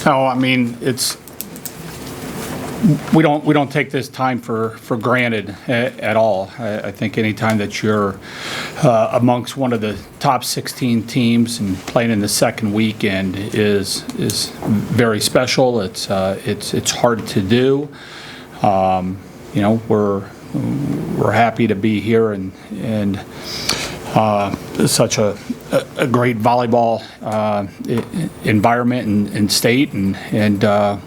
No, I mean, we don't take this time for granted at all. I think any time that you're amongst one of the top 16 teams and playing in the second weekend is very special. It's hard to do. We're happy to be here and such a great volleyball environment and state, and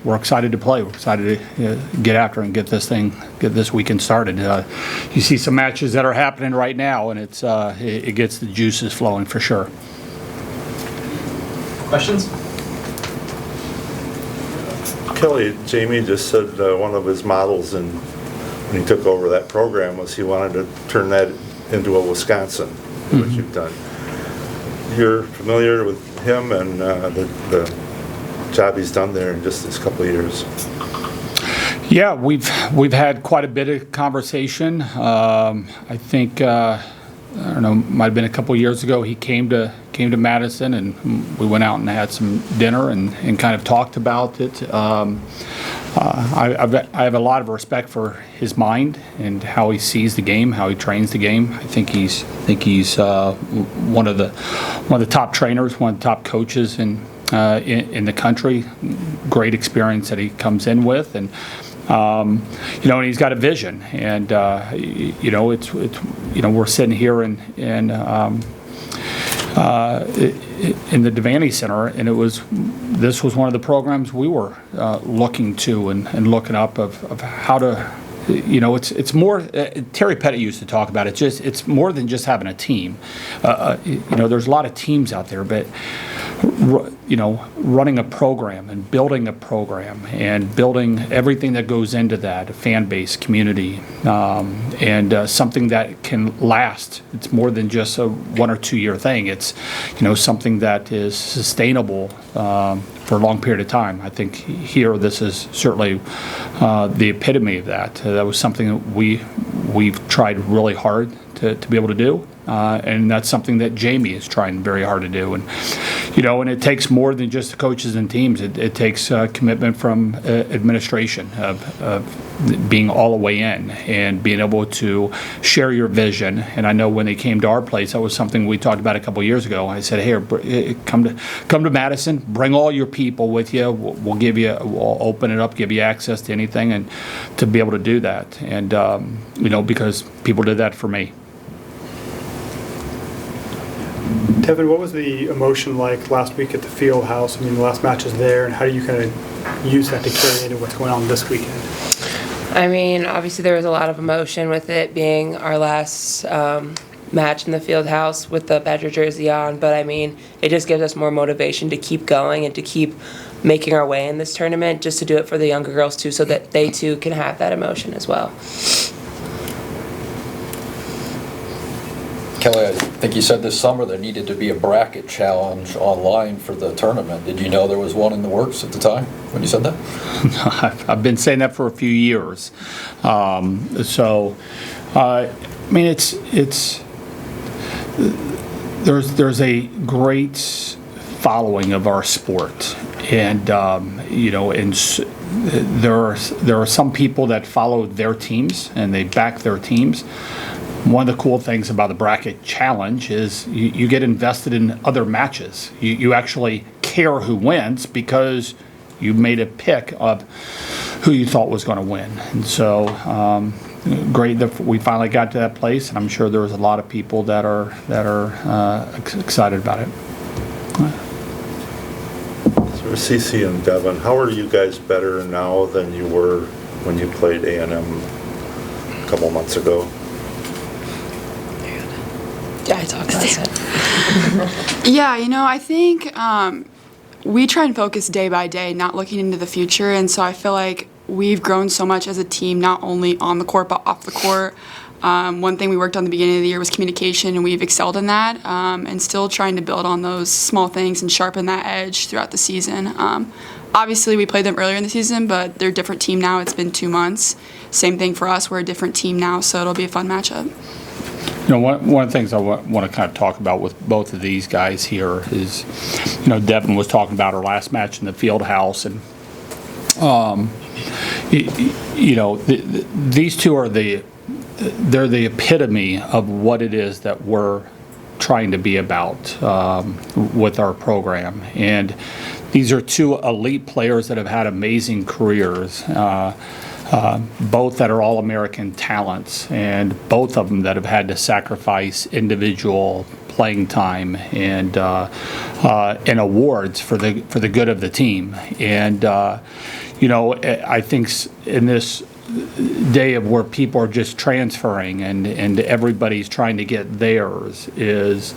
we're excited to play. We're excited to get after and get this weekend started. You see some matches that are happening right now, and it gets the juices flowing for sure. Questions? Kelly, Jamie just said one of his models when he took over that program was he wanted to turn that into a Wisconsin, which you've done. You're familiar with him and the job he's done there in just this couple of years? Yeah, we've had quite a bit of conversation. I think I don't know, might have been a couple of years ago. He came to Madison, and we went out and had some dinner and kind of talked about it. I have a lot of respect for his mind and how he sees the game, how he trains the game. I think he's one of the top trainers, one of the top coaches in the country. Great experience that he comes in with, and and he's got a vision. And we're sitting here in the Devany Center, and this was one of the programs we were looking to and looking up of how to. It's more. Terry Pettit used to talk about it. It's more than just having a team. There's a lot of teams out there, but running a program and building a program and building everything that goes into that, a fan base, community, and something that can last. It's more than just a 1 or 2 year thing. It's something that is sustainable for a long period of time. I think here this is certainly the epitome of that. That was something that we've tried really hard to be able to do. And that's something that Jamie is trying very hard to do, and it takes more than just the coaches and teams. It takes commitment from administration of being all the way in and being able to share your vision. And I know when they came to our place, that was something we talked about a couple of years ago. I said, "Here, come to Madison. Bring all your people with you. We'll open it up, give you access to anything, and to be able to do that." And because people did that for me. Devyn, what was the emotion like last week at the Fieldhouse? I mean, the last match is there, and how do you kind of use that to carry into what's going on this weekend? I mean, obviously there was a lot of emotion with it being our last match in the Fieldhouse with the Badger jersey on, but I mean, it just gives us more motivation to keep going and to keep making our way in this tournament, just to do it for the younger girls too, so that they too can have that emotion as well. Kelly, I think you said this summer there needed to be a bracket challenge online for the tournament. Did you know there was one in the works at the time when you said that? I've been saying that for a few years. I mean, there's a great following of our sport, and there are some people that follow their teams and they back their teams. One of the cool things about the bracket challenge is you get invested in other matches. You actually care who wins because you made a pick of who you thought was going to win. And so great that we finally got to that place, and I'm sure there was a lot of people that are excited about it. So Cece and Devyn, how are you guys better now than you were when you played A&M a couple months ago? Yeah, I talked about it. Yeah, I think we try and focus day by day, not looking into the future. And so I feel like we've grown so much as a team, not only on the court, but off the court. One thing we worked on at the beginning of the year was communication, and we've excelled in that, and still trying to build on those small things and sharpen that edge throughout the season. Obviously, we played them earlier in the season, but they're a different team now. It's been 2 months. Same thing for us. We're a different team now, so it'll be a fun matchup. One of the things I want to kind of talk about with both of these guys here is, Devyn was talking about her last match in the Fieldhouse, and these two are they're the epitome of what it is that we're trying to be about with our program. And these are two elite players that have had amazing careers, both that are All-American talents, and both of them that have had to sacrifice individual playing time and awards for the good of the team. And I think in this day of where people are just transferring and everybody's trying to get theirs is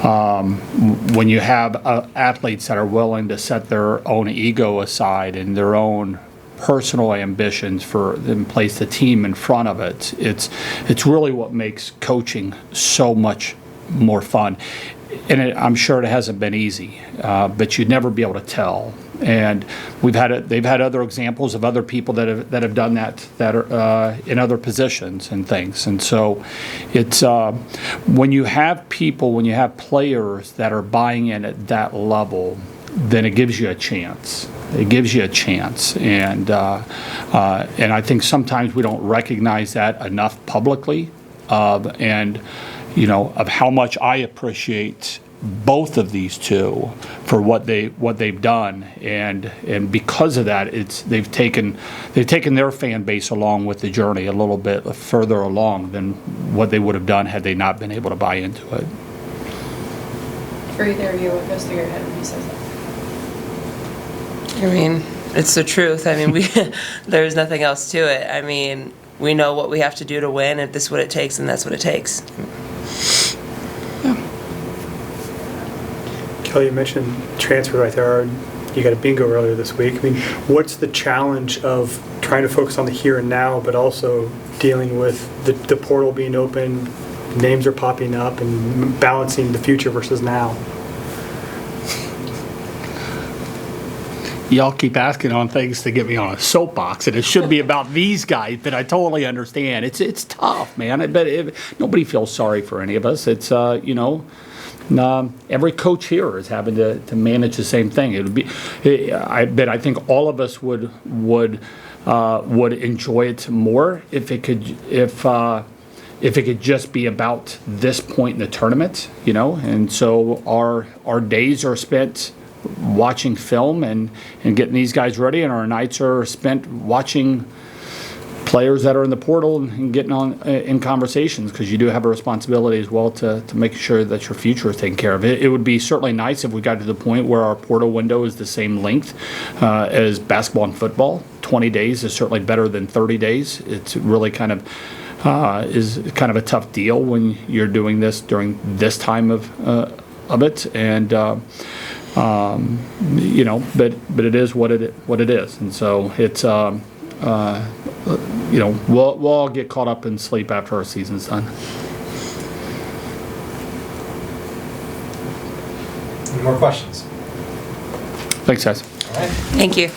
when you have athletes that are willing to set their own ego aside and their own personal ambitions and place the team in front of it. It's really what makes coaching so much more fun. And I'm sure it hasn't been easy, but you'd never be able to tell. And they've had other examples of other people that have done that are in other positions and things. And so it's when you have players that are buying in at that level, then it gives you a chance. It gives you a chance, and I think sometimes we don't recognize that enough publicly, and of how much I appreciate both of these two for what they've done, and because of that, they've taken their fan base along with the journey a little bit further along than what they would have done had they not been able to buy into it. For either of you, what goes through your head when you say that? I mean, it's the truth. I mean, there's nothing else to it. I mean, we know what we have to do to win. If this is what it takes, then that's what it takes. Kelly, you mentioned transfer right there. You got a bingo earlier this week. I mean, what's the challenge of trying to focus on the here and now, but also dealing with the portal being open, names are popping up, and balancing the future versus now? Y'all keep asking on things to get me on a soapbox, and it should be about these guys, but I totally understand. It's tough, man. I bet nobody feels sorry for any of us. It's, every coach here is having to manage the same thing. It would be, I think all of us would enjoy it more if it could just be about this point in the tournament, and so our days are spent watching film and getting these guys ready, and our nights are spent watching players that are in the portal and getting on in conversations, because you do have a responsibility as well to make sure that your future is taken care of. It would be certainly nice if we got to the point where our portal window is the same length as basketball and football. 20 days is certainly better than 30 days. It's really kind of is kind of a tough deal when you're doing this during this time of it, and but it is what it is, and so it's we'll all get caught up in sleep after our season's done. Any more questions? Thanks, guys. All right. Thank you.